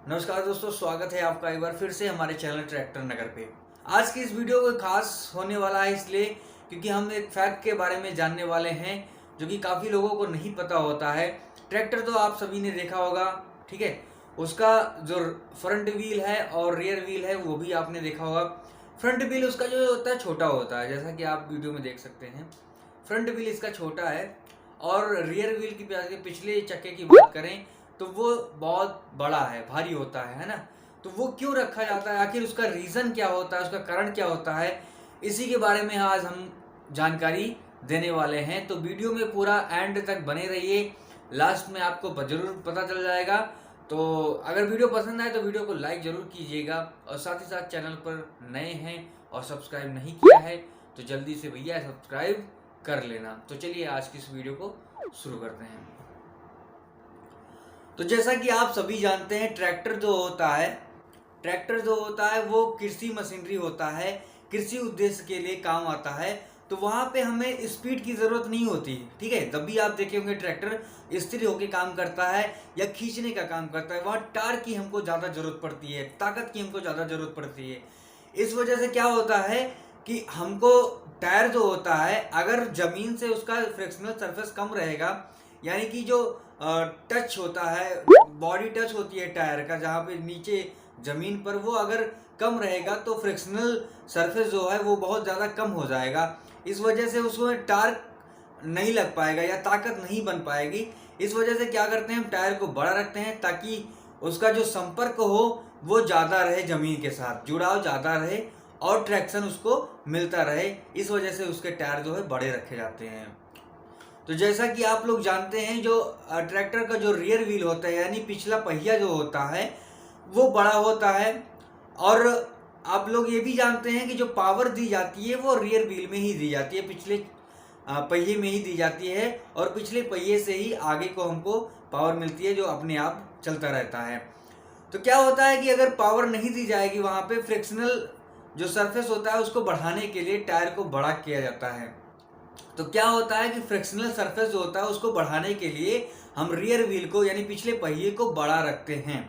नमस्कार दोस्तों, स्वागत है आपका एक बार फिर से हमारे चैनल ट्रैक्टर नगर पे। आज की इस वीडियो को खास होने वाला है इसलिए क्योंकि हम एक फैक्ट के बारे में जानने वाले हैं जो कि काफ़ी लोगों को नहीं पता होता है। ट्रैक्टर तो आप सभी ने देखा होगा, ठीक है। उसका जो फ्रंट व्हील है और रियर व्हील है वो भी आपने देखा होगा। फ्रंट व्हील उसका जो होता है छोटा होता है, जैसा कि आप वीडियो में देख सकते हैं। फ्रंट व्हील इसका छोटा है और रियर व्हील की पिछले चक्के की बात करें तो वो बहुत बड़ा है, भारी होता है ना। तो वो क्यों रखा जाता है, आखिर उसका रीज़न क्या होता है, उसका कारण क्या होता है, इसी के बारे में आज हम जानकारी देने वाले हैं। तो वीडियो में पूरा एंड तक बने रहिए, लास्ट में आपको ज़रूर पता चल जाएगा। तो अगर वीडियो पसंद आए तो वीडियो को लाइक ज़रूर कीजिएगा और साथ ही साथ चैनल पर नए हैं और सब्सक्राइब नहीं किया है तो जल्दी से भैया सब्सक्राइब कर लेना। तो चलिए आज की इस वीडियो को शुरू करते हैं। तो जैसा कि आप सभी जानते हैं, ट्रैक्टर जो होता है वो कृषि मशीनरी होता है, कृषि उद्देश्य के लिए काम आता है। तो वहाँ पे हमें स्पीड की ज़रूरत नहीं होती, ठीक है। जब भी आप देखे होंगे ट्रैक्टर स्थिर होकर काम करता है या खींचने का काम करता है, वहाँ टायर की हमको ज़्यादा ज़रूरत पड़ती है, ताकत की हमको ज़्यादा ज़रूरत पड़ती है। इस वजह से क्या होता है कि हमको टायर जो होता है, अगर ज़मीन से उसका फ्रिक्शनल सरफेस कम रहेगा, यानी कि जो टच होता है, बॉडी टच होती है टायर का जहाँ पे नीचे ज़मीन पर, वो अगर कम रहेगा तो फ्रिक्शनल सरफेस जो है वो बहुत ज़्यादा कम हो जाएगा। इस वजह से उसमें टार्क नहीं लग पाएगा या ताकत नहीं बन पाएगी। इस वजह से क्या करते हैं, हम टायर को बड़ा रखते हैं ताकि उसका जो संपर्क हो वो ज़्यादा रहे, ज़मीन के साथ जुड़ाव ज़्यादा रहे और ट्रैक्शन उसको मिलता रहे। इस वजह से उसके टायर जो है बड़े रखे जाते हैं। तो जैसा कि आप लोग जानते हैं, जो ट्रैक्टर का जो रियर व्हील होता है यानी पिछला पहिया जो होता है वो बड़ा होता है। और आप लोग ये भी जानते हैं कि जो पावर दी जाती है वो रियर व्हील में ही दी जाती है, पिछले पहिए में ही दी जाती है और पिछले पहिए से ही आगे को हमको पावर मिलती है जो अपने आप चलता रहता है। तो क्या होता है कि अगर पावर नहीं दी जाएगी, वहाँ पे फ्रिक्शनल जो सरफेस होता है उसको बढ़ाने के लिए टायर को बड़ा किया जाता है। तो क्या होता है कि फ्रिक्शनल सरफेस जो होता है उसको बढ़ाने के लिए हम रियर व्हील को यानी पिछले पहिए को बड़ा रखते हैं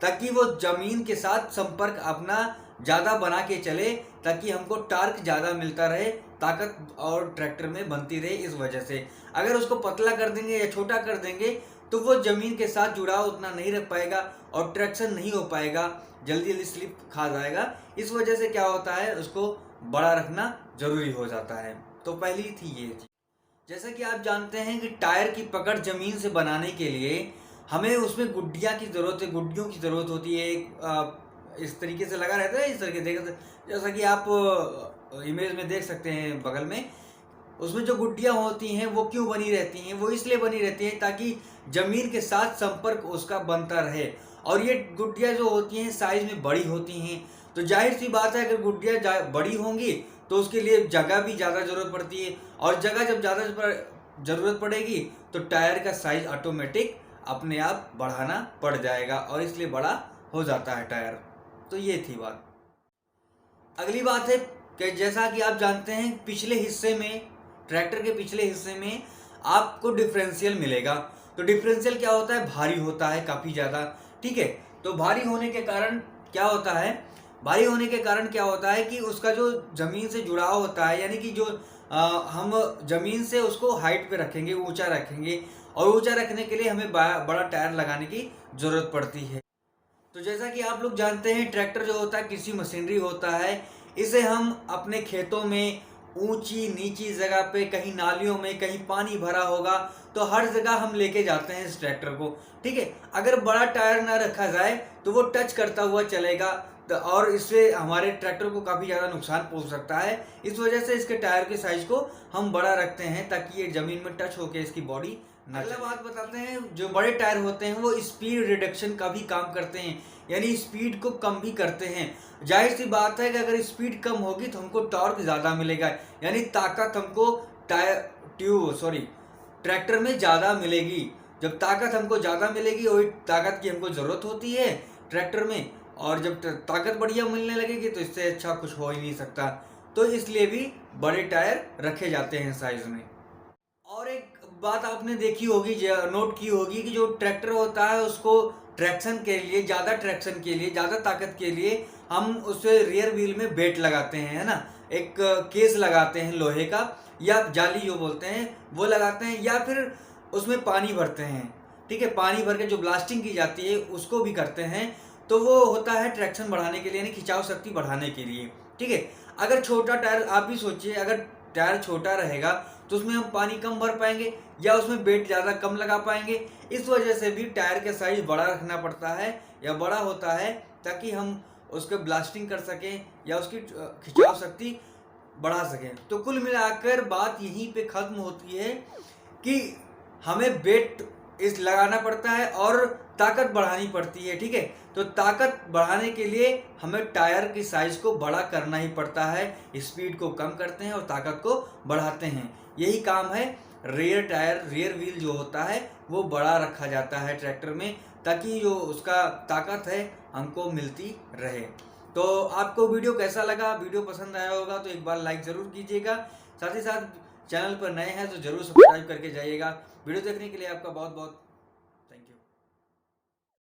ताकि वो जमीन के साथ संपर्क अपना ज़्यादा बना के चले, ताकि हमको टार्क ज़्यादा मिलता रहे, ताकत और ट्रैक्टर में बनती रहे। इस वजह से अगर उसको पतला कर देंगे या छोटा कर देंगे तो वो ज़मीन के साथ जुड़ाव उतना नहीं रख पाएगा और ट्रैक्शन नहीं हो पाएगा, जल्दी जल्दी स्लिप खा जाएगा। इस वजह से क्या होता है, उसको बड़ा रखना ज़रूरी हो जाता है। तो पहली थी ये चीज़। जैसा कि आप जानते हैं कि टायर की पकड़ ज़मीन से बनाने के लिए हमें उसमें गुड्डियाँ की ज़रूरत है, गुड्डियों की ज़रूरत होती है। इस तरीके से लगा रहता है, इस तरीके देख, जैसा कि आप इमेज में देख सकते हैं बगल में। उसमें जो गुड्डियाँ होती हैं वो क्यों बनी रहती हैं, वो इसलिए बनी रहती हैं ताकि ज़मीन के साथ संपर्क उसका बनता रहे। और ये गुड्डियाँ जो होती हैं साइज़ में बड़ी होती हैं, तो जाहिर सी बात है अगर गुड्डियाँ बड़ी होंगी तो उसके लिए जगह भी ज़्यादा ज़रूरत पड़ती है और जगह जब ज़्यादा ज़रूरत पड़ेगी तो टायर का साइज़ ऑटोमेटिक अपने आप बढ़ाना पड़ जाएगा और इसलिए बड़ा हो जाता है टायर। तो ये थी बात। अगली बात है कि जैसा कि आप जानते हैं, पिछले हिस्से में, ट्रैक्टर के पिछले हिस्से में आपको डिफरेंशियल मिलेगा। तो डिफरेंशियल क्या होता है, भारी होता है काफ़ी ज़्यादा, ठीक है। तो भारी होने के कारण क्या होता है, भारी होने के कारण क्या होता है कि उसका जो ज़मीन से जुड़ाव होता है, यानी कि जो हम ज़मीन से उसको हाइट पे रखेंगे, ऊंचा रखेंगे और ऊंचा रखने के लिए हमें बड़ा टायर लगाने की ज़रूरत पड़ती है। तो जैसा कि आप लोग जानते हैं, ट्रैक्टर जो होता है कृषि मशीनरी होता है। इसे हम अपने खेतों में ऊंची नीची जगह पे, कहीं नालियों में, कहीं पानी भरा होगा तो हर जगह हम लेके जाते हैं इस ट्रैक्टर को, ठीक है। अगर बड़ा टायर ना रखा जाए तो वो टच करता हुआ चलेगा और इससे हमारे ट्रैक्टर को काफ़ी ज़्यादा नुकसान पहुंच सकता है। इस वजह से इसके टायर के साइज को हम बड़ा रखते हैं ताकि ये ज़मीन में टच होकर इसकी बॉडी ना। अगला बात बताते हैं, जो बड़े टायर होते हैं वो स्पीड रिडक्शन का भी काम करते हैं, यानी स्पीड को कम भी करते हैं। जाहिर सी बात है कि अगर स्पीड कम होगी तो हमको टॉर्क ज़्यादा मिलेगा, यानी ताकत हमको ट्रैक्टर में ज़्यादा मिलेगी। जब ताकत हमको ज़्यादा मिलेगी, वही ताकत की हमको ज़रूरत होती है ट्रैक्टर में, और जब ताकत बढ़िया मिलने लगेगी तो इससे अच्छा कुछ हो ही नहीं सकता। तो इसलिए भी बड़े टायर रखे जाते हैं साइज में। और एक बात आपने देखी होगी, नोट की होगी कि जो ट्रैक्टर होता है उसको ट्रैक्शन के लिए, ज़्यादा ट्रैक्शन के लिए, ज़्यादा ताकत के लिए हम उस रियर व्हील में बेट लगाते हैं, है ना, एक केस लगाते हैं लोहे का, या जाली जो बोलते हैं वो लगाते हैं, या फिर उसमें पानी भरते हैं, ठीक है, पानी भर के जो ब्लास्टिंग की जाती है उसको भी करते हैं। तो वो होता है ट्रैक्शन बढ़ाने के लिए, यानी खिंचाव शक्ति बढ़ाने के लिए, ठीक है। अगर छोटा टायर, आप भी सोचिए, अगर टायर छोटा रहेगा तो उसमें हम पानी कम भर पाएंगे या उसमें वेट ज़्यादा कम लगा पाएंगे। इस वजह से भी टायर का साइज बड़ा रखना पड़ता है या बड़ा होता है, ताकि हम उसको ब्लास्टिंग कर सकें या उसकी खिंचाव शक्ति बढ़ा सकें। तो कुल मिलाकर बात यहीं पे ख़त्म होती है कि हमें वेट इस लगाना पड़ता है और ताकत बढ़ानी पड़ती है, ठीक है। तो ताकत बढ़ाने के लिए हमें टायर की साइज को बड़ा करना ही पड़ता है, स्पीड को कम करते हैं और ताकत को बढ़ाते हैं। यही काम है। रियर टायर, रियर व्हील जो होता है वो बड़ा रखा जाता है ट्रैक्टर में, ताकि जो उसका ताकत है हमको मिलती रहे। तो आपको वीडियो कैसा लगा? वीडियो पसंद आया होगा तो एक बार लाइक ज़रूर कीजिएगा। साथ ही साथ चैनल पर नए हैं तो ज़रूर सब्सक्राइब करके जाइएगा। वीडियो देखने के लिए आपका बहुत बहुत